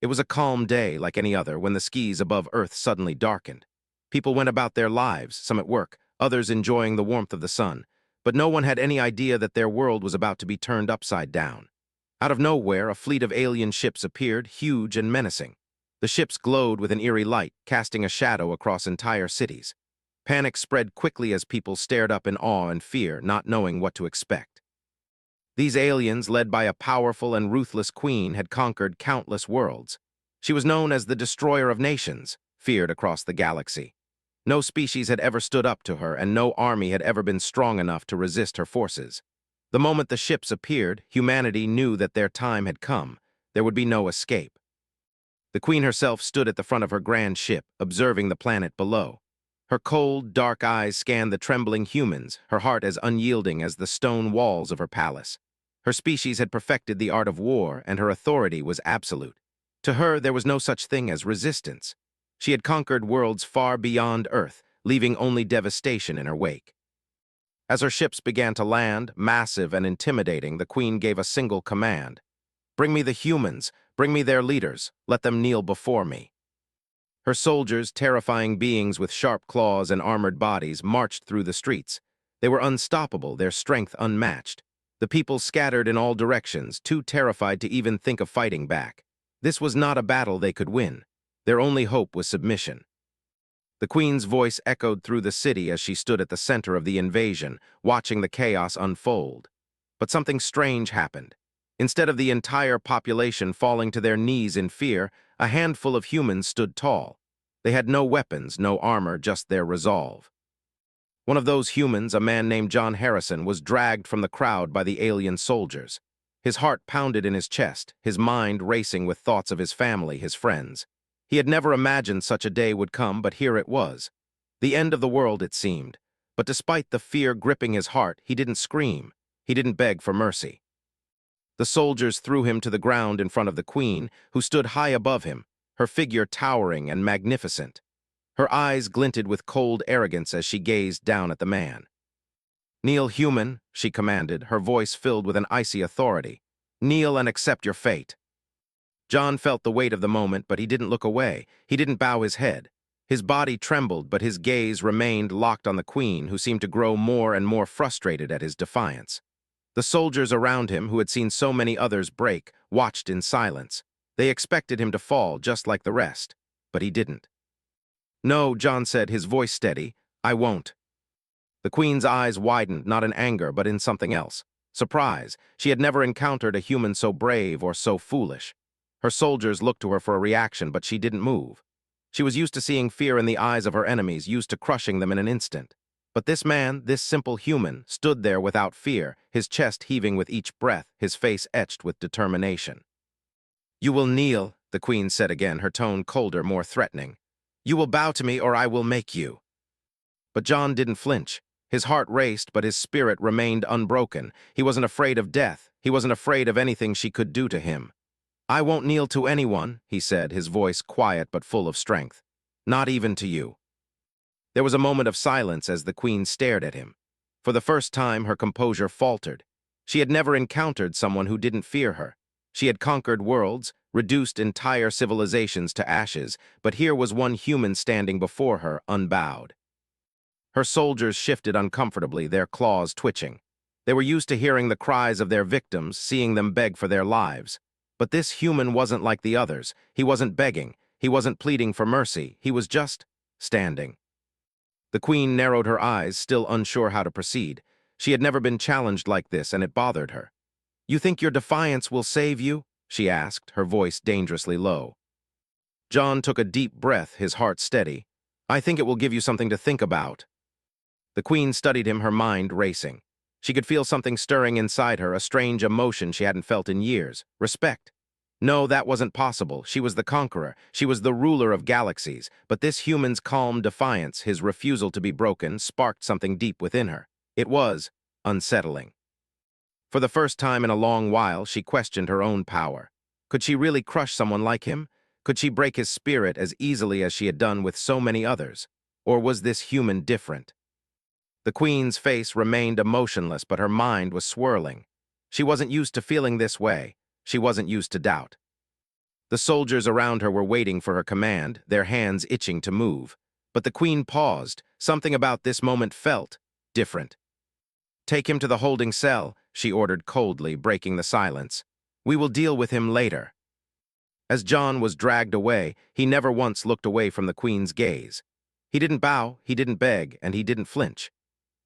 It was a calm day like any other when the skies above Earth suddenly darkened. People went about their lives, some at work, others enjoying the warmth of the sun, but no one had any idea that their world was about to be turned upside down. Out of nowhere, a fleet of alien ships appeared, huge and menacing. The ships glowed with an eerie light, casting a shadow across entire cities. Panic spread quickly as people stared up in awe and fear, not knowing what to expect. These aliens, led by a powerful and ruthless queen, had conquered countless worlds. She was known as the Destroyer of Nations, feared across the galaxy. No species had ever stood up to her, and no army had ever been strong enough to resist her forces. The moment the ships appeared, humanity knew that their time had come. There would be no escape. The queen herself stood at the front of her grand ship, observing the planet below. Her cold, dark eyes scanned the trembling humans, her heart as unyielding as the stone walls of her palace. Her species had perfected the art of war, and her authority was absolute. To her, there was no such thing as resistance. She had conquered worlds far beyond Earth, leaving only devastation in her wake. As her ships began to land, massive and intimidating, the queen gave a single command. "Bring me the humans, bring me their leaders, let them kneel before me." Her soldiers, terrifying beings with sharp claws and armored bodies, marched through the streets. They were unstoppable, their strength unmatched. The people scattered in all directions, too terrified to even think of fighting back. This was not a battle they could win. Their only hope was submission. The queen's voice echoed through the city as she stood at the center of the invasion, watching the chaos unfold. But something strange happened. Instead of the entire population falling to their knees in fear, a handful of humans stood tall. They had no weapons, no armor, just their resolve. One of those humans, a man named John Harrison, was dragged from the crowd by the alien soldiers. His heart pounded in his chest, his mind racing with thoughts of his family, his friends. He had never imagined such a day would come, but here it was. The end of the world, it seemed. But despite the fear gripping his heart, he didn't scream. He didn't beg for mercy. The soldiers threw him to the ground in front of the queen, who stood high above him, her figure towering and magnificent. Her eyes glinted with cold arrogance as she gazed down at the man. "Kneel, human," she commanded, her voice filled with an icy authority. "Kneel and accept your fate." John felt the weight of the moment, but he didn't look away. He didn't bow his head. His body trembled, but his gaze remained locked on the queen, who seemed to grow more and more frustrated at his defiance. The soldiers around him, who had seen so many others break, watched in silence. They expected him to fall just like the rest, but he didn't. "No," John said, his voice steady, "I won't." The queen's eyes widened, not in anger, but in something else. Surprise. She had never encountered a human so brave or so foolish. Her soldiers looked to her for a reaction, but she didn't move. She was used to seeing fear in the eyes of her enemies, used to crushing them in an instant. But this man, this simple human, stood there without fear, his chest heaving with each breath, his face etched with determination. "You will kneel," the queen said again, her tone colder, more threatening. "You will bow to me, or I will make you." But John didn't flinch. His heart raced, but his spirit remained unbroken. He wasn't afraid of death. He wasn't afraid of anything she could do to him. "I won't kneel to anyone," he said, his voice quiet but full of strength. "Not even to you." There was a moment of silence as the queen stared at him. For the first time, her composure faltered. She had never encountered someone who didn't fear her. She had conquered worlds, reduced entire civilizations to ashes, but here was one human standing before her, unbowed. Her soldiers shifted uncomfortably, their claws twitching. They were used to hearing the cries of their victims, seeing them beg for their lives. But this human wasn't like the others. He wasn't begging. He wasn't pleading for mercy. He was just standing. The queen narrowed her eyes, still unsure how to proceed. She had never been challenged like this, and it bothered her. "You think your defiance will save you?" she asked, her voice dangerously low. John took a deep breath, his heart steady. "I think it will give you something to think about." The queen studied him, her mind racing. She could feel something stirring inside her, a strange emotion she hadn't felt in years. Respect. No, that wasn't possible. She was the conqueror. She was the ruler of galaxies. But this human's calm defiance, his refusal to be broken, sparked something deep within her. It was unsettling. For the first time in a long while, she questioned her own power. Could she really crush someone like him? Could she break his spirit as easily as she had done with so many others? Or was this human different? The queen's face remained emotionless, but her mind was swirling. She wasn't used to feeling this way. She wasn't used to doubt. The soldiers around her were waiting for her command, their hands itching to move. But the queen paused. Something about this moment felt different. "Take him to the holding cell," she ordered coldly, breaking the silence. "We will deal with him later." As John was dragged away, he never once looked away from the queen's gaze. He didn't bow, he didn't beg, and he didn't flinch.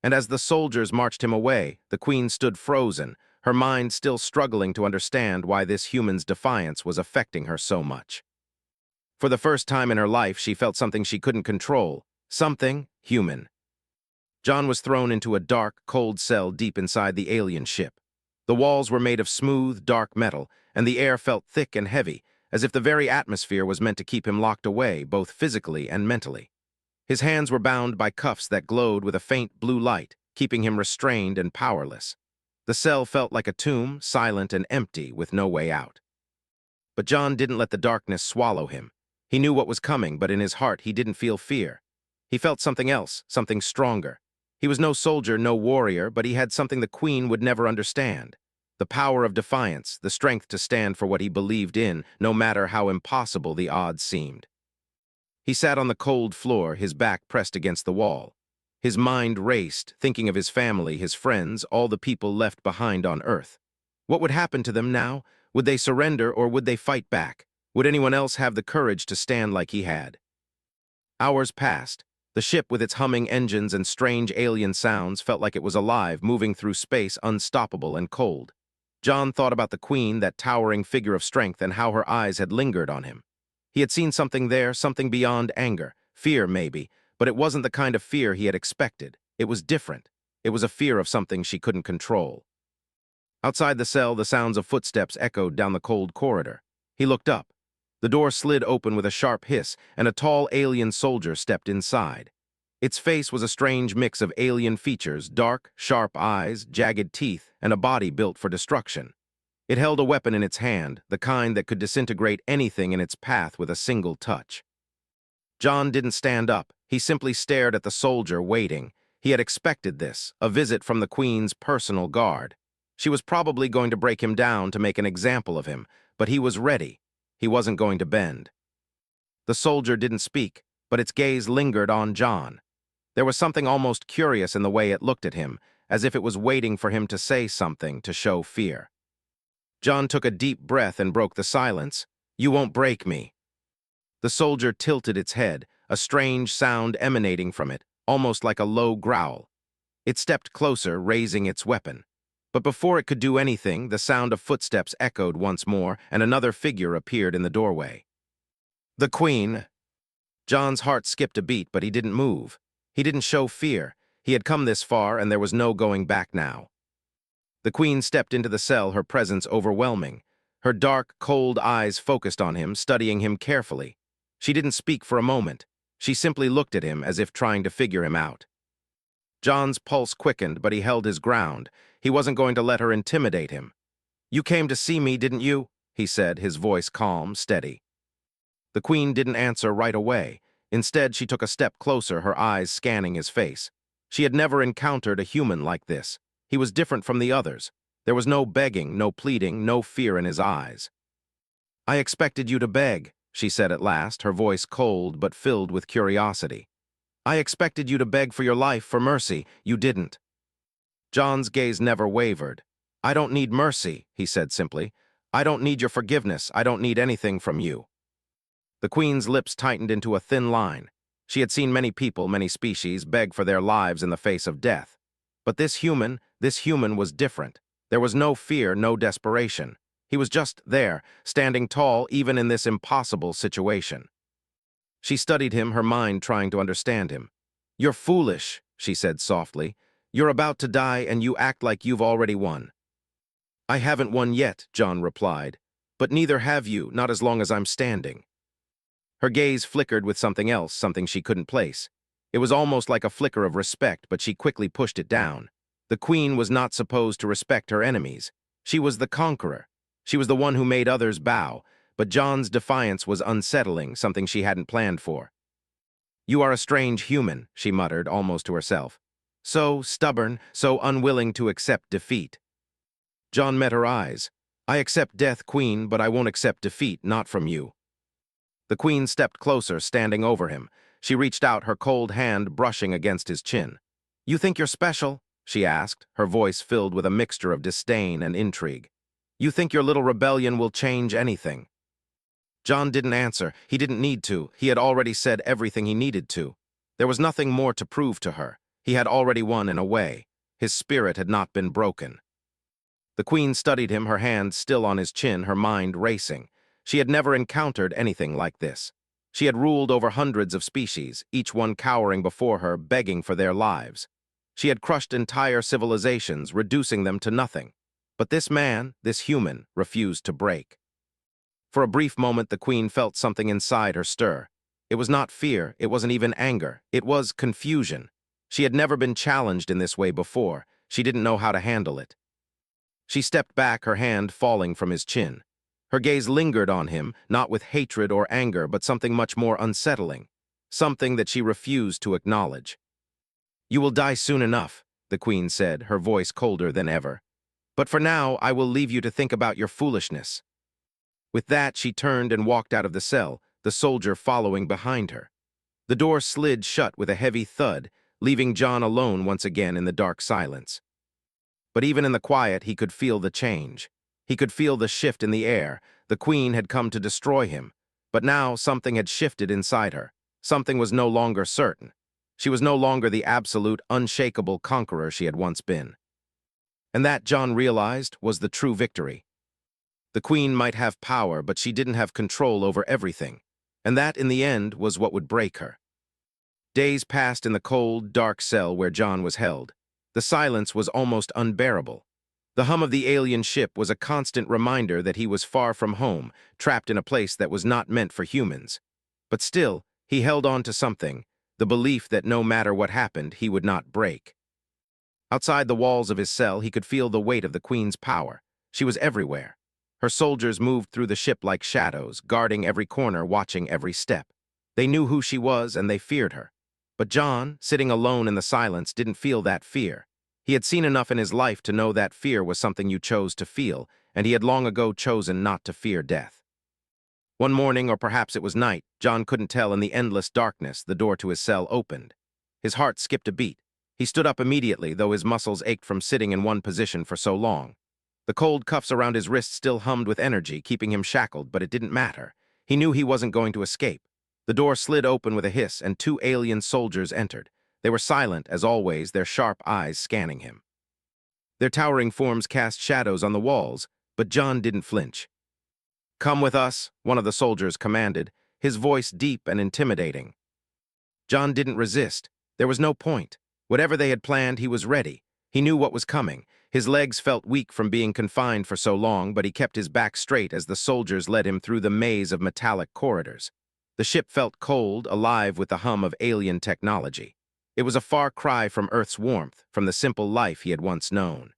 And as the soldiers marched him away, the queen stood frozen, her mind still struggling to understand why this human's defiance was affecting her so much. For the first time in her life, she felt something she couldn't control, something human. John was thrown into a dark, cold cell deep inside the alien ship. The walls were made of smooth, dark metal, and the air felt thick and heavy, as if the very atmosphere was meant to keep him locked away, both physically and mentally. His hands were bound by cuffs that glowed with a faint blue light, keeping him restrained and powerless. The cell felt like a tomb, silent and empty, with no way out. But John didn't let the darkness swallow him. He knew what was coming, but in his heart he didn't feel fear. He felt something else, something stronger. He was no soldier, no warrior, but he had something the queen would never understand. The power of defiance, the strength to stand for what he believed in, no matter how impossible the odds seemed. He sat on the cold floor, his back pressed against the wall. His mind raced, thinking of his family, his friends, all the people left behind on Earth. What would happen to them now? Would they surrender or would they fight back? Would anyone else have the courage to stand like he had? Hours passed. The ship, with its humming engines and strange alien sounds, felt like it was alive, moving through space, unstoppable and cold. John thought about the queen, that towering figure of strength, and how her eyes had lingered on him. He had seen something there, something beyond anger, fear maybe, but it wasn't the kind of fear he had expected. It was different. It was a fear of something she couldn't control. Outside the cell, the sounds of footsteps echoed down the cold corridor. He looked up. The door slid open with a sharp hiss, and a tall alien soldier stepped inside. Its face was a strange mix of alien features, dark, sharp eyes, jagged teeth, and a body built for destruction. It held a weapon in its hand, the kind that could disintegrate anything in its path with a single touch. John didn't stand up. He simply stared at the soldier, waiting. He had expected this, a visit from the queen's personal guard. She was probably going to break him down to make an example of him, but he was ready. He wasn't going to bend. The soldier didn't speak, but its gaze lingered on John. There was something almost curious in the way it looked at him, as if it was waiting for him to say something to show fear. John took a deep breath and broke the silence. "You won't break me." The soldier tilted its head, a strange sound emanating from it, almost like a low growl. It stepped closer, raising its weapon. But before it could do anything, the sound of footsteps echoed once more, and another figure appeared in the doorway. The queen. John's heart skipped a beat, but he didn't move. He didn't show fear. He had come this far, and there was no going back now. The queen stepped into the cell, her presence overwhelming. Her dark, cold eyes focused on him, studying him carefully. She didn't speak for a moment. She simply looked at him as if trying to figure him out. John's pulse quickened, but he held his ground. He wasn't going to let her intimidate him. "You came to see me, didn't you?" he said, his voice calm, steady. The queen didn't answer right away. Instead, she took a step closer, her eyes scanning his face. She had never encountered a human like this. He was different from the others. There was no begging, no pleading, no fear in his eyes. "I expected you to beg," she said at last, her voice cold but filled with curiosity. "I expected you to beg for your life, for mercy. You didn't." John's gaze never wavered. "I don't need mercy," he said simply. "I don't need your forgiveness. I don't need anything from you." The queen's lips tightened into a thin line. She had seen many people, many species, beg for their lives in the face of death. But this human was different. There was no fear, no desperation. He was just there, standing tall even in this impossible situation. She studied him, her mind trying to understand him. "You're foolish," she said softly. "You're about to die and you act like you've already won." "I haven't won yet," John replied. "But neither have you, not as long as I'm standing." Her gaze flickered with something else, something she couldn't place. It was almost like a flicker of respect, but she quickly pushed it down. The queen was not supposed to respect her enemies. She was the conqueror. She was the one who made others bow, but John's defiance was unsettling, something she hadn't planned for. "You are a strange human," she muttered, almost to herself. "So stubborn, so unwilling to accept defeat." John met her eyes. I accept death, Queen, but I won't accept defeat, not from you. The Queen stepped closer, standing over him. She reached out, her cold hand brushing against his chin. You think you're special? She asked, her voice filled with a mixture of disdain and intrigue. You think your little rebellion will change anything? John didn't answer. He didn't need to. He had already said everything he needed to. There was nothing more to prove to her. He had already won in a way. His spirit had not been broken. The Queen studied him, her hand still on his chin, her mind racing. She had never encountered anything like this. She had ruled over hundreds of species, each one cowering before her, begging for their lives. She had crushed entire civilizations, reducing them to nothing. But this man, this human, refused to break. For a brief moment, the Queen felt something inside her stir. It was not fear, it wasn't even anger, it was confusion. She had never been challenged in this way before. She didn't know how to handle it. She stepped back, her hand falling from his chin. Her gaze lingered on him, not with hatred or anger, but something much more unsettling. Something that she refused to acknowledge. You will die soon enough, the Queen said, her voice colder than ever. But for now, I will leave you to think about your foolishness. With that, she turned and walked out of the cell, the soldier following behind her. The door slid shut with a heavy thud, leaving John alone once again in the dark silence. But even in the quiet, he could feel the change. He could feel the shift in the air. The Queen had come to destroy him. But now something had shifted inside her. Something was no longer certain. She was no longer the absolute, unshakable conqueror she had once been. And that, John realized, was the true victory. The Queen might have power, but she didn't have control over everything. And that, in the end, was what would break her. Days passed in the cold, dark cell where John was held. The silence was almost unbearable. The hum of the alien ship was a constant reminder that he was far from home, trapped in a place that was not meant for humans. But still, he held on to something, the belief that no matter what happened, he would not break. Outside the walls of his cell, he could feel the weight of the Queen's power. She was everywhere. Her soldiers moved through the ship like shadows, guarding every corner, watching every step. They knew who she was, and they feared her. But John, sitting alone in the silence, didn't feel that fear. He had seen enough in his life to know that fear was something you chose to feel, and he had long ago chosen not to fear death. One morning, or perhaps it was night, John couldn't tell, in the endless darkness, the door to his cell opened. His heart skipped a beat. He stood up immediately, though his muscles ached from sitting in one position for so long. The cold cuffs around his wrists still hummed with energy, keeping him shackled, but it didn't matter. He knew he wasn't going to escape. The door slid open with a hiss, and 2 alien soldiers entered. They were silent, as always, their sharp eyes scanning him. Their towering forms cast shadows on the walls, but John didn't flinch. Come with us, one of the soldiers commanded, his voice deep and intimidating. John didn't resist. There was no point. Whatever they had planned, he was ready. He knew what was coming. His legs felt weak from being confined for so long, but he kept his back straight as the soldiers led him through the maze of metallic corridors. The ship felt cold, alive with the hum of alien technology. It was a far cry from Earth's warmth, from the simple life he had once known.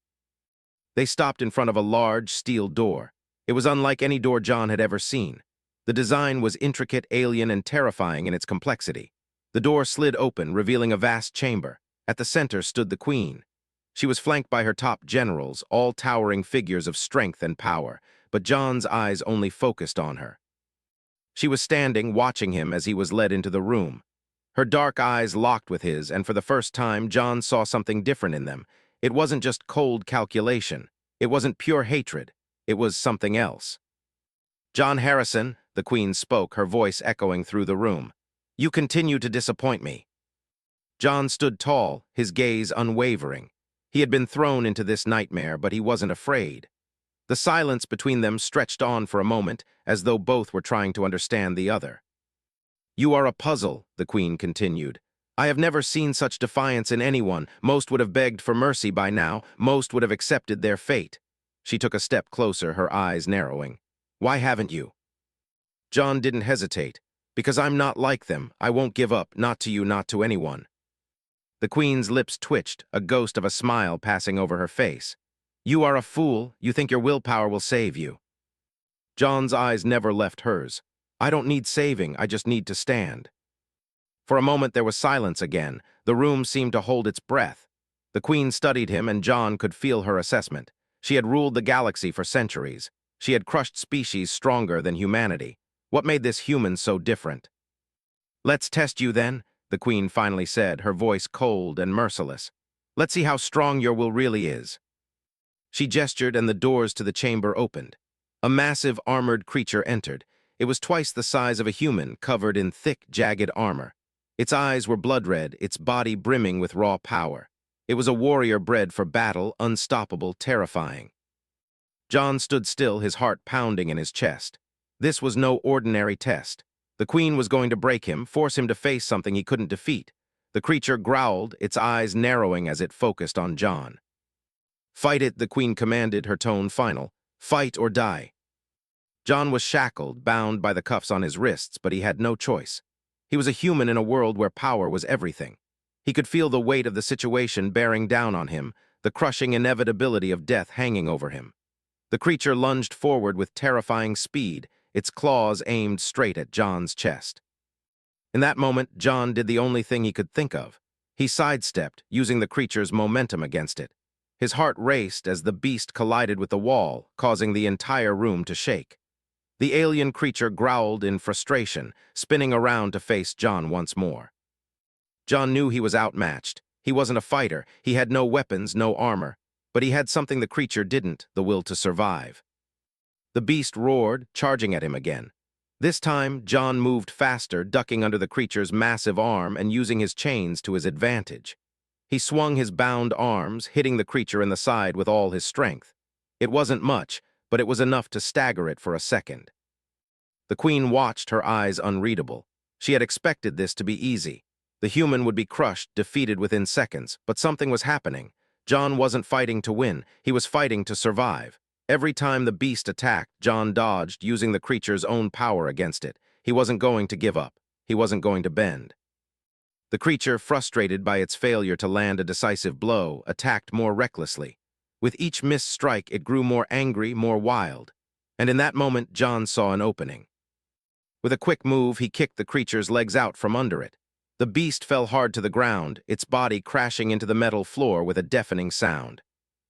They stopped in front of a large steel door. It was unlike any door John had ever seen. The design was intricate, alien, and terrifying in its complexity. The door slid open, revealing a vast chamber. At the center stood the Queen. She was flanked by her top generals, all towering figures of strength and power, but John's eyes only focused on her. She was standing, watching him as he was led into the room. Her dark eyes locked with his, and for the first time, John saw something different in them. It wasn't just cold calculation. It wasn't pure hatred. It was something else. John Harrison, the Queen spoke, her voice echoing through the room. You continue to disappoint me. John stood tall, his gaze unwavering. He had been thrown into this nightmare, but he wasn't afraid. The silence between them stretched on for a moment, as though both were trying to understand the other. You are a puzzle, the Queen continued. I have never seen such defiance in anyone. Most would have begged for mercy by now. Most would have accepted their fate. She took a step closer, her eyes narrowing. Why haven't you? John didn't hesitate. Because I'm not like them. I won't give up, not to you, not to anyone. The Queen's lips twitched, a ghost of a smile passing over her face. You are a fool. You think your willpower will save you. John's eyes never left hers. I don't need saving, I just need to stand. For a moment there was silence again. The room seemed to hold its breath. The Queen studied him, and John could feel her assessment. She had ruled the galaxy for centuries. She had crushed species stronger than humanity. What made this human so different? "Let's test you then," the queen finally said, her voice cold and merciless. "Let's see how strong your will really is." She gestured and the doors to the chamber opened. A massive armored creature entered. It was twice the size of a human, covered in thick, jagged armor. Its eyes were blood-red, its body brimming with raw power. It was a warrior bred for battle, unstoppable, terrifying. John stood still, his heart pounding in his chest. This was no ordinary test. The queen was going to break him, force him to face something he couldn't defeat. The creature growled, its eyes narrowing as it focused on John. "Fight it," the queen commanded, her tone final. "Fight or die." John was shackled, bound by the cuffs on his wrists, but he had no choice. He was a human in a world where power was everything. He could feel the weight of the situation bearing down on him, the crushing inevitability of death hanging over him. The creature lunged forward with terrifying speed, its claws aimed straight at John's chest. In that moment, John did the only thing he could think of. He sidestepped, using the creature's momentum against it. His heart raced as the beast collided with the wall, causing the entire room to shake. The alien creature growled in frustration, spinning around to face John once more. John knew he was outmatched. He wasn't a fighter, he had no weapons, no armor. But he had something the creature didn't, the will to survive. The beast roared, charging at him again. This time, John moved faster, ducking under the creature's massive arm and using his chains to his advantage. He swung his bound arms, hitting the creature in the side with all his strength. It wasn't much, but it was enough to stagger it for a second. The queen watched, her eyes unreadable. She had expected this to be easy. The human would be crushed, defeated within seconds, but something was happening. John wasn't fighting to win, he was fighting to survive. Every time the beast attacked, John dodged, using the creature's own power against it. He wasn't going to give up. He wasn't going to bend. The creature, frustrated by its failure to land a decisive blow, attacked more recklessly. With each missed strike, it grew more angry, more wild. And in that moment, John saw an opening. With a quick move, he kicked the creature's legs out from under it. The beast fell hard to the ground, its body crashing into the metal floor with a deafening sound.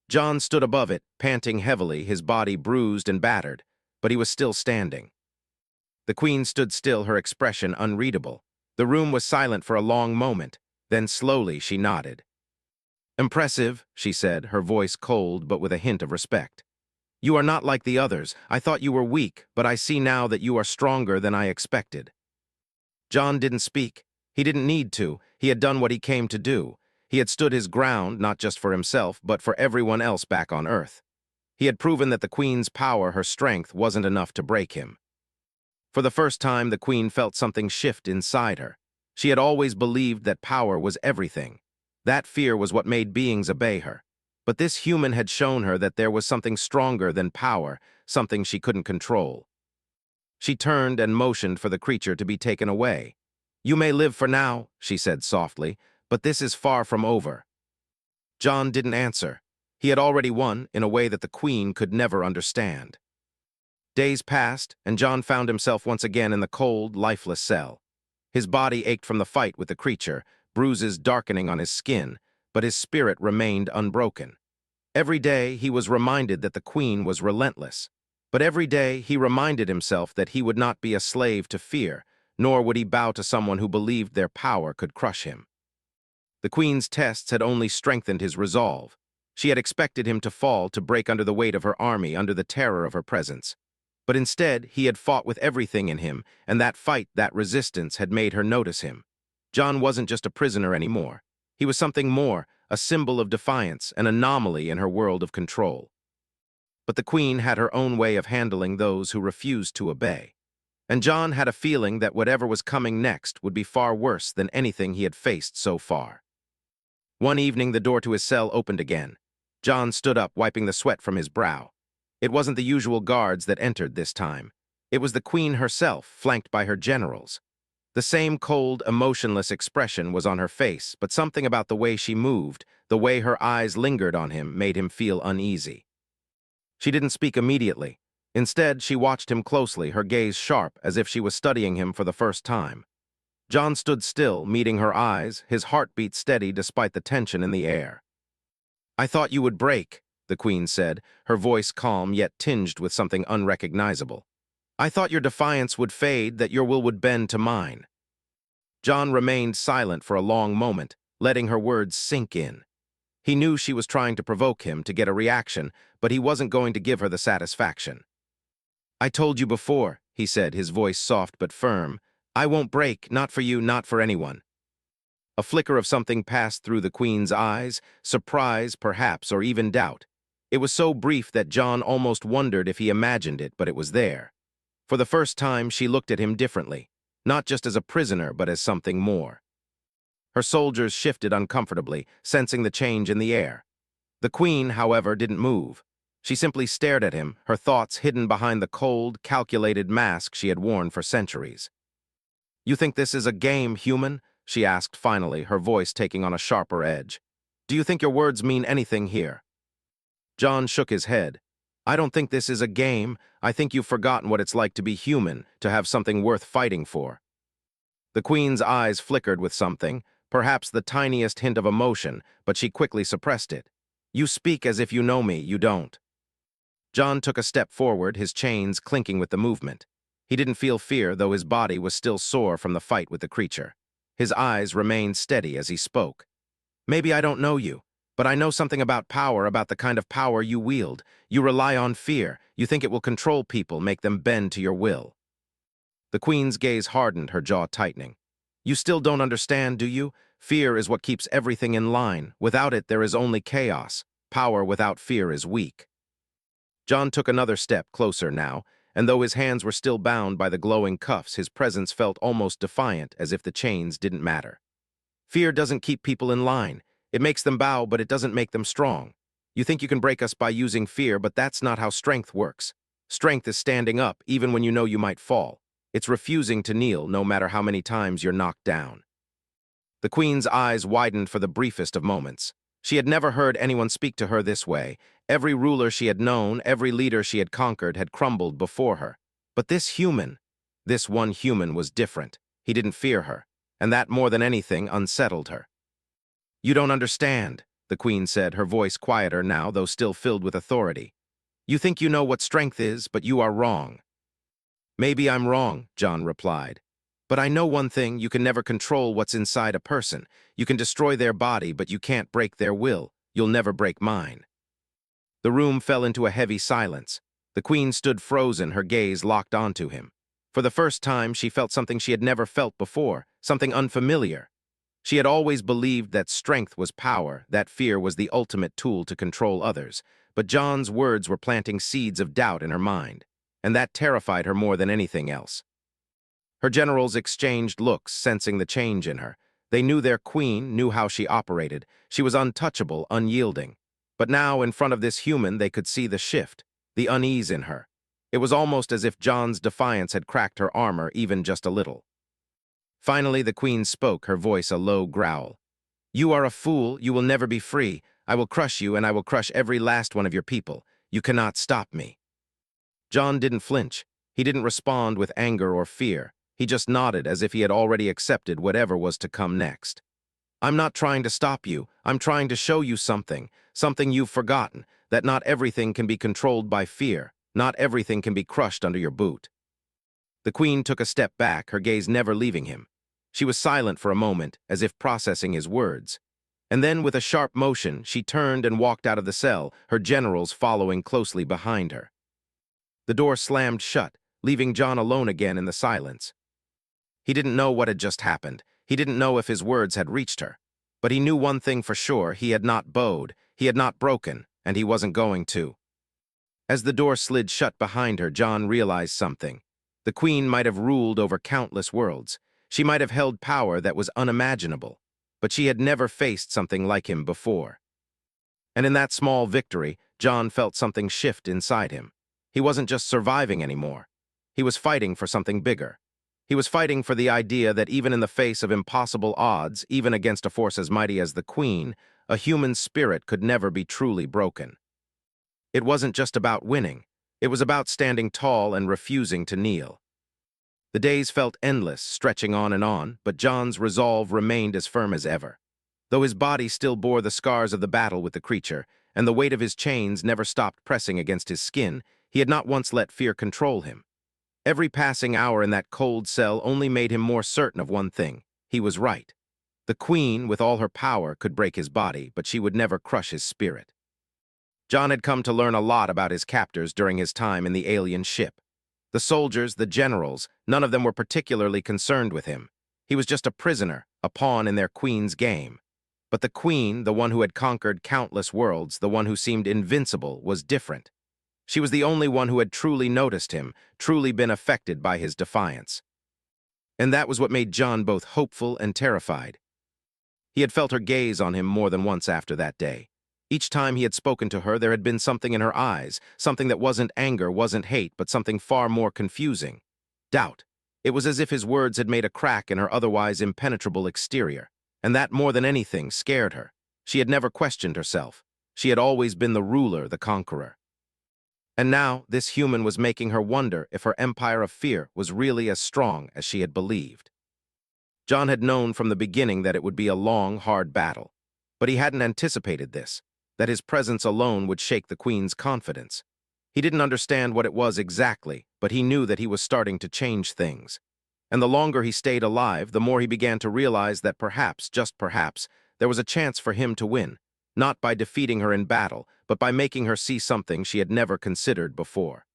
John stood above it, panting heavily, his body bruised and battered, but he was still standing. The queen stood still, her expression unreadable. The room was silent for a long moment. Then slowly she nodded. "Impressive," she said, her voice cold but with a hint of respect. "You are not like the others. I thought you were weak, but I see now that you are stronger than I expected." John didn't speak. He didn't need to. He had done what he came to do. He had stood his ground, not just for himself, but for everyone else back on Earth. He had proven that the queen's power, her strength, wasn't enough to break him. For the first time, the queen felt something shift inside her. She had always believed that power was everything. That fear was what made beings obey her. But this human had shown her that there was something stronger than power, something she couldn't control. She turned and motioned for the creature to be taken away. "You may live for now," she said softly, "but this is far from over." John didn't answer. He had already won in a way that the queen could never understand. Days passed, and John found himself once again in the cold, lifeless cell. His body ached from the fight with the creature, bruises darkening on his skin, but his spirit remained unbroken. Every day he was reminded that the queen was relentless. But every day he reminded himself that he would not be a slave to fear, nor would he bow to someone who believed their power could crush him. The queen's tests had only strengthened his resolve. She had expected him to fall, to break under the weight of her army, under the terror of her presence. But instead, he had fought with everything in him, and that fight, that resistance, had made her notice him. John wasn't just a prisoner anymore. He was something more, a symbol of defiance, an anomaly in her world of control. But the queen had her own way of handling those who refused to obey. And John had a feeling that whatever was coming next would be far worse than anything he had faced so far. One evening, the door to his cell opened again. John stood up, wiping the sweat from his brow. It wasn't the usual guards that entered this time. It was the queen herself, flanked by her generals. The same cold, emotionless expression was on her face, but something about the way she moved, the way her eyes lingered on him, made him feel uneasy. She didn't speak immediately. Instead, she watched him closely, her gaze sharp, as if she was studying him for the first time. John stood still, meeting her eyes, his heartbeat steady despite the tension in the air. "I thought you would break," the queen said, her voice calm yet tinged with something unrecognizable. I thought your defiance would fade, that your will would bend to mine. John remained silent for a long moment, letting her words sink in. He knew she was trying to provoke him to get a reaction, but he wasn't going to give her the satisfaction. I told you before, he said, his voice soft but firm. I won't break, not for you, not for anyone. A flicker of something passed through the queen's eyes, surprise, perhaps, or even doubt. It was so brief that John almost wondered if he imagined it, but it was there. For the first time, she looked at him differently, not just as a prisoner, but as something more. Her soldiers shifted uncomfortably, sensing the change in the air. The queen, however, didn't move. She simply stared at him, her thoughts hidden behind the cold, calculated mask she had worn for centuries. You think this is a game, human? She asked finally, her voice taking on a sharper edge. Do you think your words mean anything here? John shook his head. I don't think this is a game. I think you've forgotten what it's like to be human, to have something worth fighting for. The queen's eyes flickered with something, perhaps the tiniest hint of emotion, but she quickly suppressed it. You speak as if you know me, you don't. John took a step forward, his chains clinking with the movement. He didn't feel fear, though his body was still sore from the fight with the creature. His eyes remained steady as he spoke. Maybe I don't know you, but I know something about power, about the kind of power you wield. You rely on fear. You think it will control people, make them bend to your will. The queen's gaze hardened, her jaw tightening. You still don't understand, do you? Fear is what keeps everything in line. Without it, there is only chaos. Power without fear is weak. John took another step closer now, and though his hands were still bound by the glowing cuffs, his presence felt almost defiant, as if the chains didn't matter. Fear doesn't keep people in line. It makes them bow, but it doesn't make them strong. You think you can break us by using fear, but that's not how strength works. Strength is standing up, even when you know you might fall. It's refusing to kneel, no matter how many times you're knocked down. The queen's eyes widened for the briefest of moments. She had never heard anyone speak to her this way. Every ruler she had known, every leader she had conquered, had crumbled before her. But this one human was different. He didn't fear her, and that more than anything unsettled her. You don't understand, the queen said, her voice quieter now, though still filled with authority. You think you know what strength is, but you are wrong. Maybe I'm wrong, John replied. But I know one thing, you can never control what's inside a person. You can destroy their body, but you can't break their will. You'll never break mine. The room fell into a heavy silence. The queen stood frozen, her gaze locked onto him. For the first time, she felt something she had never felt before, something unfamiliar. She had always believed that strength was power, that fear was the ultimate tool to control others. But John's words were planting seeds of doubt in her mind, and that terrified her more than anything else. Her generals exchanged looks, sensing the change in her. They knew their queen, knew how she operated. She was untouchable, unyielding. But now, in front of this human, they could see the shift, the unease in her. It was almost as if John's defiance had cracked her armor even just a little. Finally, the queen spoke, her voice a low growl. You are a fool. You will never be free. I will crush you, and I will crush every last one of your people. You cannot stop me. John didn't flinch. He didn't respond with anger or fear. He just nodded as if he had already accepted whatever was to come next. I'm not trying to stop you. I'm trying to show you something you've forgotten, that not everything can be controlled by fear. Not everything can be crushed under your boot. The queen took a step back, her gaze never leaving him. She was silent for a moment, as if processing his words. And then, with a sharp motion, she turned and walked out of the cell, her generals following closely behind her. The door slammed shut, leaving John alone again in the silence. He didn't know what had just happened. He didn't know if his words had reached her. But he knew one thing for sure, he had not bowed, he had not broken, and he wasn't going to. As the door slid shut behind her, John realized something. The queen might have ruled over countless worlds. She might have held power that was unimaginable. But she had never faced something like him before. And in that small victory, John felt something shift inside him. He wasn't just surviving anymore. He was fighting for something bigger. He was fighting for the idea that even in the face of impossible odds, even against a force as mighty as the Queen, a human spirit could never be truly broken. It wasn't just about winning. It was about standing tall and refusing to kneel. The days felt endless, stretching on, but John's resolve remained as firm as ever. Though his body still bore the scars of the battle with the creature, and the weight of his chains never stopped pressing against his skin. He had not once let fear control him. Every passing hour in that cold cell only made him more certain of one thing. He was right. The Queen, with all her power, could break his body, but she would never crush his spirit. John had come to learn a lot about his captors during his time in the alien ship. The soldiers, the generals, none of them were particularly concerned with him. He was just a prisoner, a pawn in their Queen's game. But the Queen, the one who had conquered countless worlds, the one who seemed invincible, was different. She was the only one who had truly noticed him, truly been affected by his defiance. And that was what made John both hopeful and terrified. He had felt her gaze on him more than once after that day. Each time he had spoken to her, there had been something in her eyes, something that wasn't anger, wasn't hate, but something far more confusing. Doubt. It was as if his words had made a crack in her otherwise impenetrable exterior, and that, more than anything, scared her. She had never questioned herself. She had always been the ruler, the conqueror. And now, this human was making her wonder if her empire of fear was really as strong as she had believed. John had known from the beginning that it would be a long, hard battle, but he hadn't anticipated this, that his presence alone would shake the Queen's confidence. He didn't understand what it was exactly, but he knew that he was starting to change things. And the longer he stayed alive, the more he began to realize that perhaps, just perhaps, there was a chance for him to win, not by defeating her in battle, but by making her see something she had never considered before.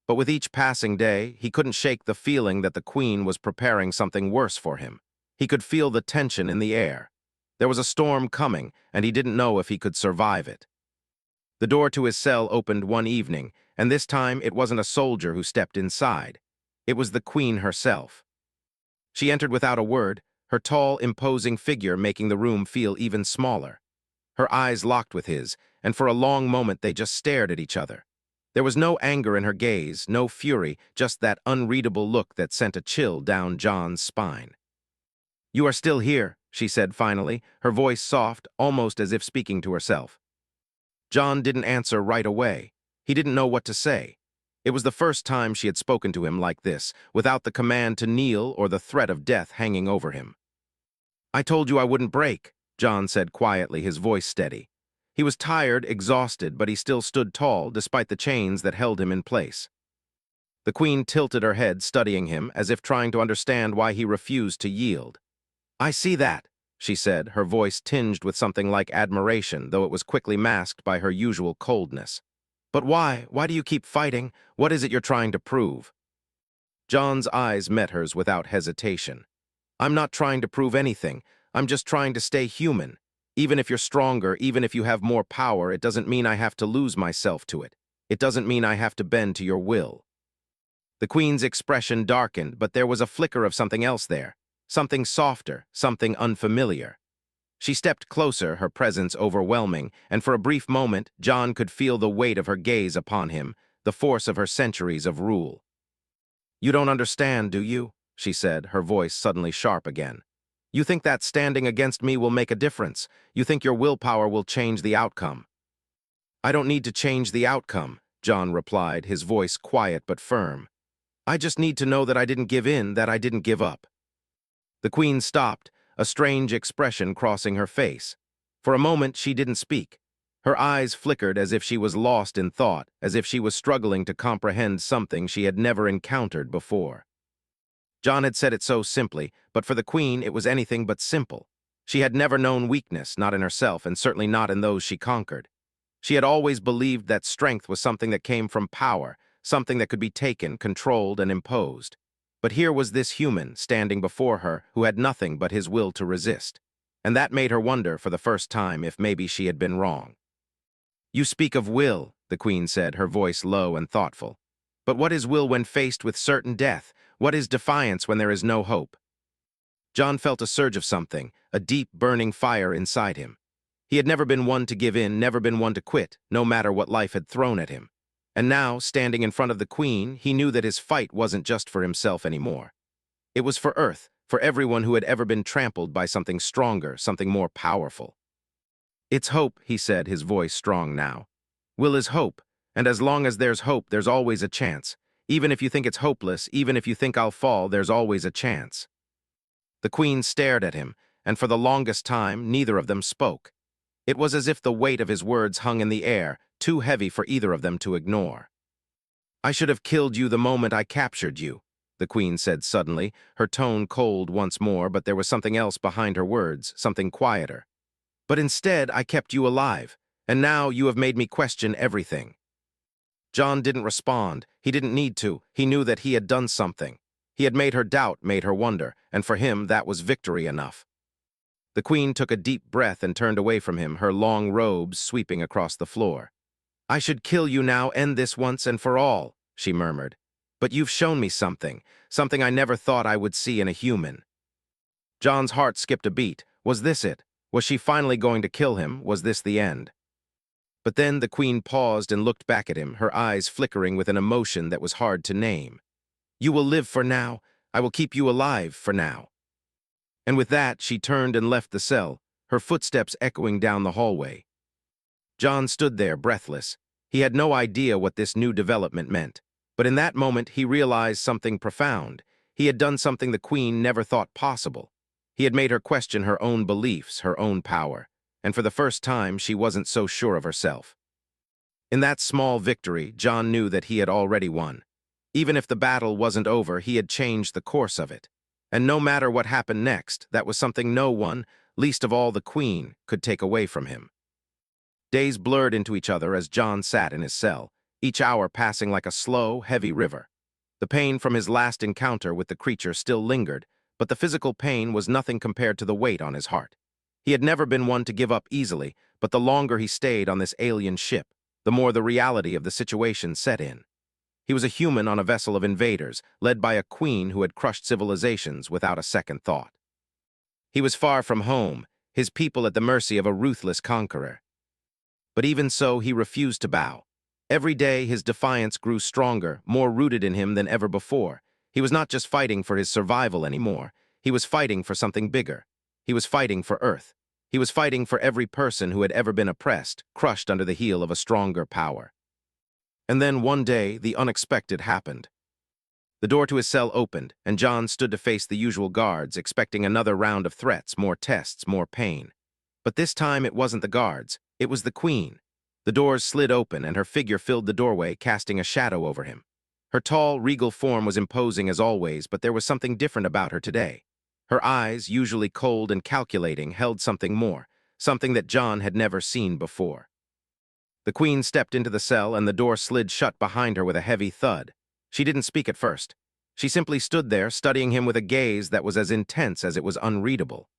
But with each passing day, he couldn't shake the feeling that the Queen was preparing something worse for him. He could feel the tension in the air. There was a storm coming, and he didn't know if he could survive it. The door to his cell opened one evening, and this time it wasn't a soldier who stepped inside. It was the Queen herself. She entered without a word, her tall, imposing figure making the room feel even smaller. Her eyes locked with his, and for a long moment they just stared at each other. There was no anger in her gaze, no fury, just that unreadable look that sent a chill down John's spine. "You are still here," she said finally, her voice soft, almost as if speaking to herself. John didn't answer right away. He didn't know what to say. It was the first time she had spoken to him like this, without the command to kneel or the threat of death hanging over him. "I told you I wouldn't break," John said quietly, his voice steady. He was tired, exhausted, but he still stood tall, despite the chains that held him in place. The Queen tilted her head, studying him, as if trying to understand why he refused to yield. "I see that," she said, her voice tinged with something like admiration, though it was quickly masked by her usual coldness. "But why? Why do you keep fighting? What is it you're trying to prove?" John's eyes met hers without hesitation. "I'm not trying to prove anything. I'm just trying to stay human. Even if you're stronger, even if you have more power, it doesn't mean I have to lose myself to it. It doesn't mean I have to bend to your will." The Queen's expression darkened, but there was a flicker of something else there. Something softer, something unfamiliar. She stepped closer, her presence overwhelming, and for a brief moment, John could feel the weight of her gaze upon him, the force of her centuries of rule. "You don't understand, do you?" she said, her voice suddenly sharp again. "You think that standing against me will make a difference. You think your willpower will change the outcome." "I don't need to change the outcome," John replied, his voice quiet but firm. "I just need to know that I didn't give in, that I didn't give up." The Queen stopped, a strange expression crossing her face. For a moment, she didn't speak. Her eyes flickered as if she was lost in thought, as if she was struggling to comprehend something she had never encountered before. John had said it so simply, but for the Queen it was anything but simple. She had never known weakness, not in herself, and certainly not in those she conquered. She had always believed that strength was something that came from power, something that could be taken, controlled, and imposed. But here was this human standing before her who had nothing but his will to resist. And that made her wonder for the first time if maybe she had been wrong. "You speak of will," the Queen said, her voice low and thoughtful. "But what is will when faced with certain death? What is defiance when there is no hope?" John felt a surge of something, a deep, burning fire inside him. He had never been one to give in, never been one to quit, no matter what life had thrown at him. And now, standing in front of the Queen, he knew that his fight wasn't just for himself anymore. It was for Earth, for everyone who had ever been trampled by something stronger, something more powerful. "It's hope," he said, his voice strong now. "Will is hope, and as long as there's hope, there's always a chance. Even if you think it's hopeless, even if you think I'll fall, there's always a chance." The Queen stared at him, and for the longest time, neither of them spoke. It was as if the weight of his words hung in the air, too heavy for either of them to ignore. "I should have killed you the moment I captured you," the Queen said suddenly, her tone cold once more, but there was something else behind her words, something quieter. "But instead, I kept you alive, and now you have made me question everything." John didn't respond. He didn't need to. He knew that he had done something. He had made her doubt, made her wonder, and for him that was victory enough. The Queen took a deep breath and turned away from him, her long robes sweeping across the floor. "I should kill you now, end this once and for all," she murmured. "But you've shown me something, something I never thought I would see in a human." John's heart skipped a beat. Was this it? Was she finally going to kill him? Was this the end? But then the Queen paused and looked back at him, her eyes flickering with an emotion that was hard to name. "You will live for now. I will keep you alive for now." And with that, she turned and left the cell, her footsteps echoing down the hallway. John stood there, breathless. He had no idea what this new development meant. But in that moment, he realized something profound. He had done something the Queen never thought possible. He had made her question her own beliefs, her own power. And for the first time, she wasn't so sure of herself. In that small victory, John knew that he had already won. Even if the battle wasn't over, he had changed the course of it. And no matter what happened next, that was something no one, least of all the Queen, could take away from him. Days blurred into each other as John sat in his cell, each hour passing like a slow, heavy river. The pain from his last encounter with the creature still lingered, but the physical pain was nothing compared to the weight on his heart. He had never been one to give up easily, but the longer he stayed on this alien ship, the more the reality of the situation set in. He was a human on a vessel of invaders, led by a queen who had crushed civilizations without a second thought. He was far from home, his people at the mercy of a ruthless conqueror. But even so, he refused to bow. Every day, his defiance grew stronger, more rooted in him than ever before. He was not just fighting for his survival anymore. He was fighting for something bigger. He was fighting for Earth. He was fighting for every person who had ever been oppressed, crushed under the heel of a stronger power. And then one day, the unexpected happened. The door to his cell opened, and John stood to face the usual guards, expecting another round of threats, more tests, more pain. But this time it wasn't the guards, it was the Queen. The doors slid open, and her figure filled the doorway, casting a shadow over him. Her tall, regal form was imposing as always, but there was something different about her today. Her eyes, usually cold and calculating, held something more, something that John had never seen before. The Queen stepped into the cell, and the door slid shut behind her with a heavy thud. She didn't speak at first. She simply stood there, studying him with a gaze that was as intense as it was unreadable.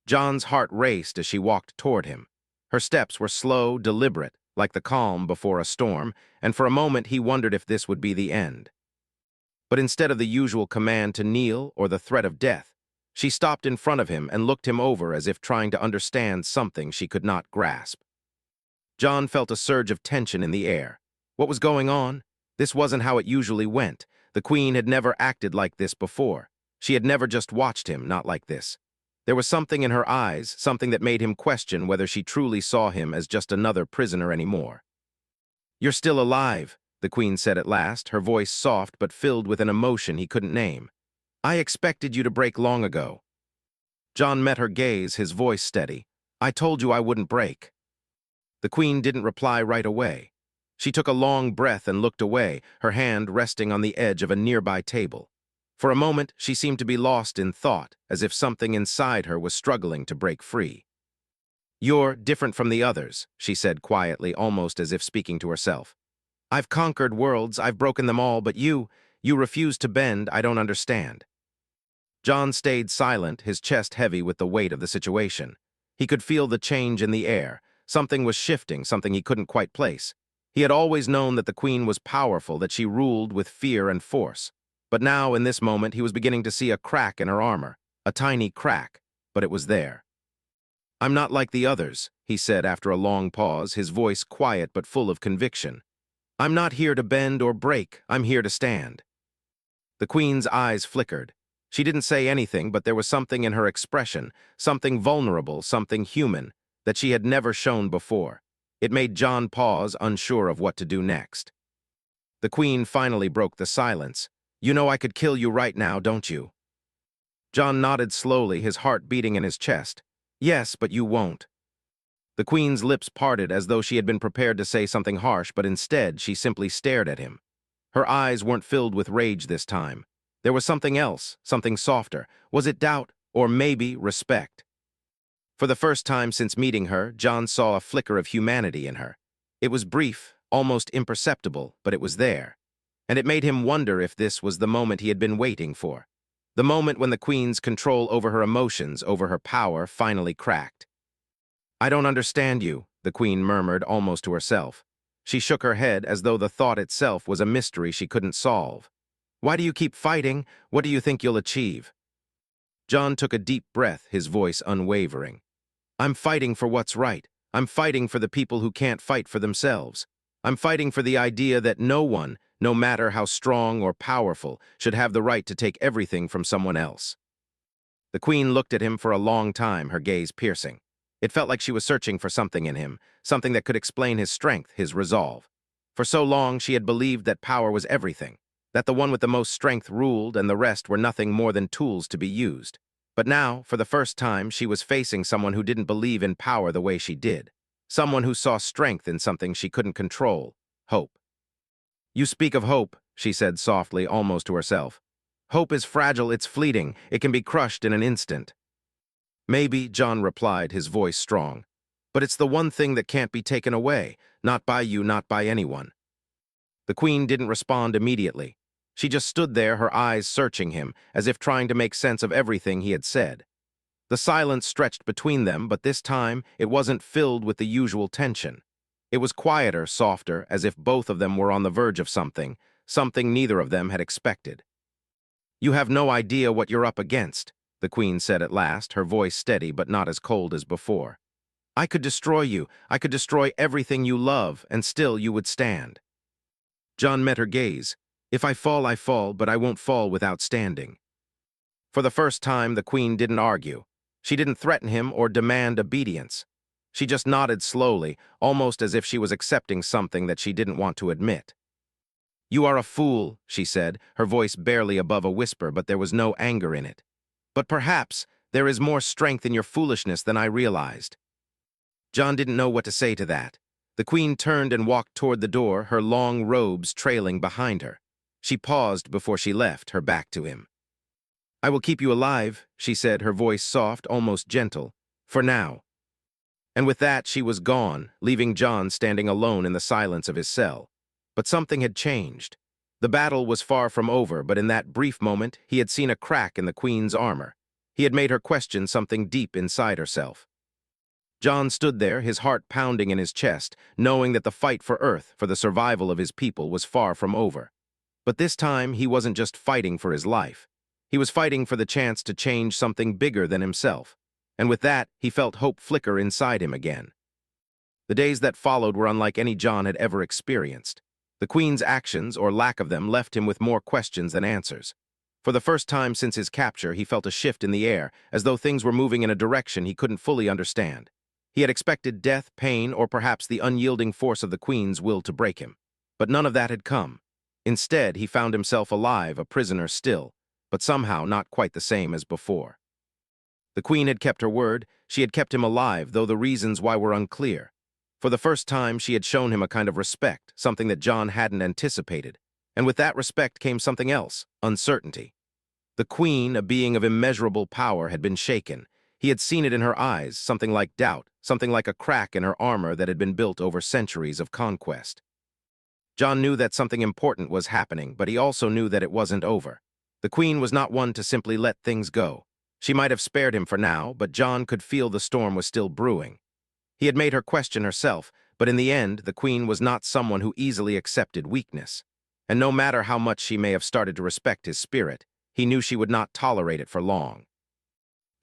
John's heart raced as she walked toward him. Her steps were slow, deliberate, like the calm before a storm, and for a moment he wondered if this would be the end. But instead of the usual command to kneel or the threat of death, she stopped in front of him and looked him over as if trying to understand something she could not grasp. John felt a surge of tension in the air. What was going on? This wasn't how it usually went. The Queen had never acted like this before. She had never just watched him, not like this. There was something in her eyes, something that made him question whether she truly saw him as just another prisoner anymore. "You're still alive," the Queen said at last, her voice soft but filled with an emotion he couldn't name. "I expected you to break long ago." John met her gaze, his voice steady. "I told you I wouldn't break." The Queen didn't reply right away. She took a long breath and looked away, her hand resting on the edge of a nearby table. For a moment, she seemed to be lost in thought, as if something inside her was struggling to break free. "You're different from the others," she said quietly, almost as if speaking to herself. "I've conquered worlds, I've broken them all, but you refuse to bend. I don't understand." John stayed silent, his chest heavy with the weight of the situation. He could feel the change in the air. Something was shifting, something he couldn't quite place. He had always known that the Queen was powerful, that she ruled with fear and force. But now, in this moment, he was beginning to see a crack in her armor. A tiny crack, but it was there. "I'm not like the others," he said after a long pause, his voice quiet but full of conviction. "I'm not here to bend or break, I'm here to stand." The Queen's eyes flickered. She didn't say anything, but there was something in her expression, something vulnerable, something human, that she had never shown before. It made John pause, unsure of what to do next. The Queen finally broke the silence. "You know I could kill you right now, don't you?" John nodded slowly, his heart beating in his chest. "Yes, but you won't." The queen's lips parted as though she had been prepared to say something harsh, but instead she simply stared at him. Her eyes weren't filled with rage this time. There was something else, something softer. Was it doubt, or maybe respect? For the first time since meeting her, John saw a flicker of humanity in her. It was brief, almost imperceptible, but it was there. And it made him wonder if this was the moment he had been waiting for. The moment when the queen's control over her emotions, over her power, finally cracked. "I don't understand you," the queen murmured almost to herself. She shook her head as though the thought itself was a mystery she couldn't solve. "Why do you keep fighting? What do you think you'll achieve?" John took a deep breath, his voice unwavering. "I'm fighting for what's right. I'm fighting for the people who can't fight for themselves. I'm fighting for the idea that no one, no matter how strong or powerful, should have the right to take everything from someone else." The queen looked at him for a long time, her gaze piercing. It felt like she was searching for something in him, something that could explain his strength, his resolve. For so long she had believed that power was everything, that the one with the most strength ruled and the rest were nothing more than tools to be used. But now, for the first time, she was facing someone who didn't believe in power the way she did. Someone who saw strength in something she couldn't control, hope. "You speak of hope," she said softly, almost to herself. "Hope is fragile, it's fleeting, it can be crushed in an instant." "Maybe," John replied, his voice strong. "But it's the one thing that can't be taken away, not by you, not by anyone." The queen didn't respond immediately. She just stood there, her eyes searching him, as if trying to make sense of everything he had said. The silence stretched between them, but this time it wasn't filled with the usual tension. It was quieter, softer, as if both of them were on the verge of something, something neither of them had expected. "You have no idea what you're up against," the queen said at last, her voice steady but not as cold as before. "I could destroy you. I could destroy everything you love, and still you would stand." John met her gaze. "If I fall, but I won't fall without standing." For the first time, the queen didn't argue. She didn't threaten him or demand obedience. She just nodded slowly, almost as if she was accepting something that she didn't want to admit. "You are a fool," she said, her voice barely above a whisper, but there was no anger in it. "But perhaps there is more strength in your foolishness than I realized." John didn't know what to say to that. The queen turned and walked toward the door, her long robes trailing behind her. She paused before she left, her back to him. "I will keep you alive," she said, her voice soft, almost gentle. "For now." And with that, she was gone, leaving John standing alone in the silence of his cell. But something had changed. The battle was far from over, but in that brief moment, he had seen a crack in the queen's armor. He had made her question something deep inside herself. John stood there, his heart pounding in his chest, knowing that the fight for Earth, for the survival of his people, was far from over. But this time, he wasn't just fighting for his life. He was fighting for the chance to change something bigger than himself. And with that, he felt hope flicker inside him again. The days that followed were unlike any John had ever experienced. The queen's actions, or lack of them, left him with more questions than answers. For the first time since his capture, he felt a shift in the air, as though things were moving in a direction he couldn't fully understand. He had expected death, pain, or perhaps the unyielding force of the queen's will to break him. But none of that had come. Instead, he found himself alive, a prisoner still, but somehow not quite the same as before. The queen had kept her word. She had kept him alive, though the reasons why were unclear. For the first time, she had shown him a kind of respect, something that John hadn't anticipated. And with that respect came something else, uncertainty. The queen, a being of immeasurable power, had been shaken. He had seen it in her eyes, something like doubt, something like a crack in her armor that had been built over centuries of conquest. John knew that something important was happening, but he also knew that it wasn't over. The queen was not one to simply let things go. She might have spared him for now, but John could feel the storm was still brewing. He had made her question herself, but in the end, the queen was not someone who easily accepted weakness. And no matter how much she may have started to respect his spirit, he knew she would not tolerate it for long.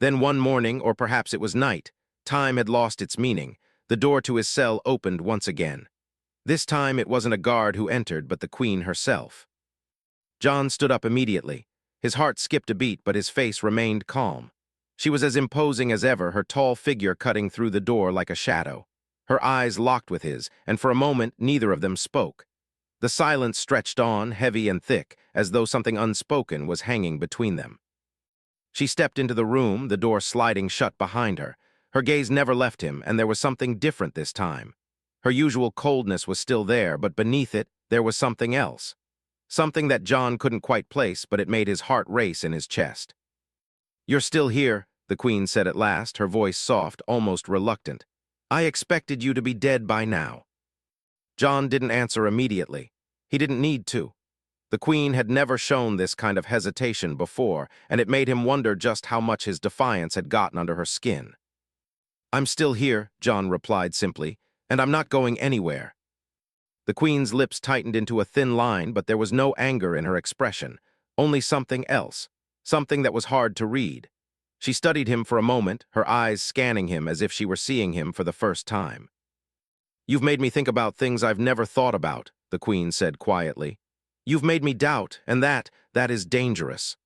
Then one morning, or perhaps it was night, time had lost its meaning. The door to his cell opened once again. This time it wasn't a guard who entered, but the queen herself. John stood up immediately. His heart skipped a beat, but his face remained calm. She was as imposing as ever, her tall figure cutting through the door like a shadow. Her eyes locked with his, and for a moment neither of them spoke. The silence stretched on, heavy and thick, as though something unspoken was hanging between them. She stepped into the room, the door sliding shut behind her. Her gaze never left him, and there was something different this time. Her usual coldness was still there, but beneath it, there was something else. Something that John couldn't quite place, but it made his heart race in his chest. "You're still here," the Queen said at last, her voice soft, almost reluctant. "I expected you to be dead by now." John didn't answer immediately. He didn't need to. The Queen had never shown this kind of hesitation before, and it made him wonder just how much his defiance had gotten under her skin. "I'm still here," John replied simply, "and I'm not going anywhere." The Queen's lips tightened into a thin line, but there was no anger in her expression, only something else, something that was hard to read. She studied him for a moment, her eyes scanning him as if she were seeing him for the first time. "You've made me think about things I've never thought about," the Queen said quietly. "You've made me doubt, and that is dangerous."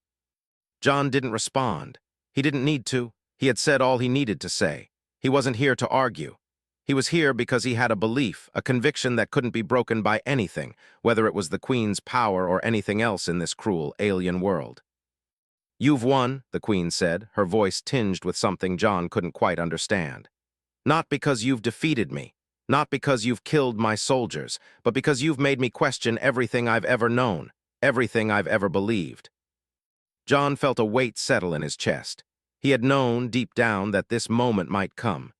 John didn't respond. He didn't need to. He had said all he needed to say. He wasn't here to argue. He was here because he had a belief, a conviction that couldn't be broken by anything, whether it was the Queen's power or anything else in this cruel, alien world. "You've won," the Queen said, her voice tinged with something John couldn't quite understand. "Not because you've defeated me, not because you've killed my soldiers, but because you've made me question everything I've ever known, everything I've ever believed." John felt a weight settle in his chest. He had known, deep down, that this moment might come.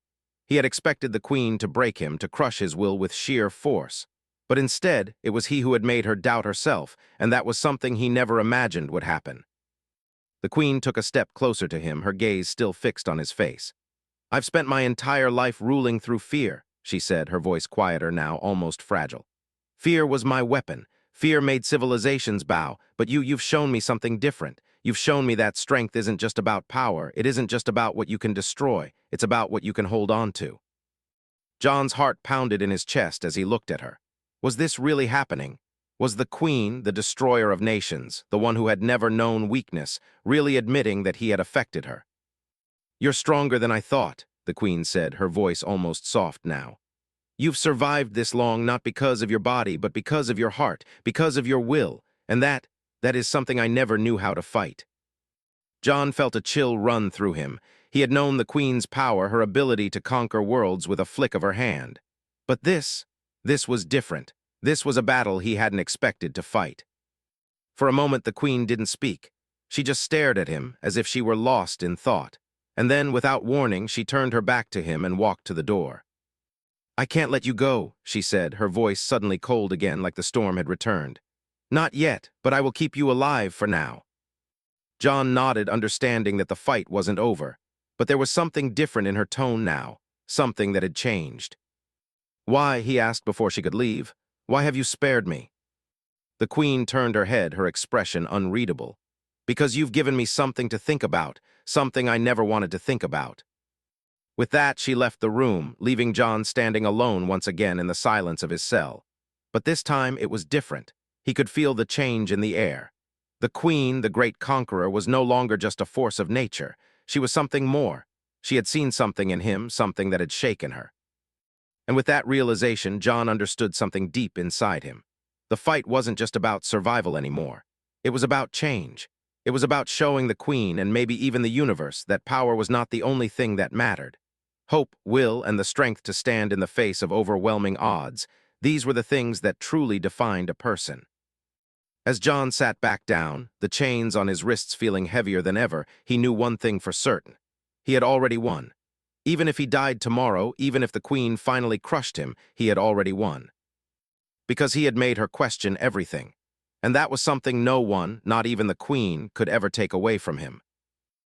He had expected the Queen to break him, to crush his will with sheer force. But instead, it was he who had made her doubt herself, and that was something he never imagined would happen. The Queen took a step closer to him, her gaze still fixed on his face. "I've spent my entire life ruling through fear," she said, her voice quieter now, almost fragile. "Fear was my weapon. Fear made civilizations bow, but you've shown me something different. You've shown me that strength isn't just about power, it isn't just about what you can destroy, it's about what you can hold on to." John's heart pounded in his chest as he looked at her. Was this really happening? Was the Queen, the destroyer of nations, the one who had never known weakness, really admitting that he had affected her? "You're stronger than I thought," the Queen said, her voice almost soft now. "You've survived this long not because of your body, but because of your heart, because of your will, and that is something I never knew how to fight." John felt a chill run through him. He had known the Queen's power, her ability to conquer worlds with a flick of her hand. But this was different. This was a battle he hadn't expected to fight. For a moment, the Queen didn't speak. She just stared at him, as if she were lost in thought. And then, without warning, she turned her back to him and walked to the door. "I can't let you go," she said, her voice suddenly cold again like the storm had returned. "Not yet, but I will keep you alive for now." John nodded, understanding that the fight wasn't over. But there was something different in her tone now, something that had changed. "Why?" he asked before she could leave. "Why have you spared me?" The Queen turned her head, her expression unreadable. "Because you've given me something to think about, something I never wanted to think about." With that, she left the room, leaving John standing alone once again in the silence of his cell. But this time it was different. He could feel the change in the air. The Queen, the great conqueror, was no longer just a force of nature. She was something more. She had seen something in him, something that had shaken her. And with that realization, John understood something deep inside him. The fight wasn't just about survival anymore. It was about change. It was about showing the Queen, and maybe even the universe, that power was not the only thing that mattered. Hope, will, and the strength to stand in the face of overwhelming odds, these were the things that truly defined a person. As John sat back down, the chains on his wrists feeling heavier than ever, he knew one thing for certain. He had already won. Even if he died tomorrow, even if the Queen finally crushed him, he had already won. Because he had made her question everything. And that was something no one, not even the Queen, could ever take away from him.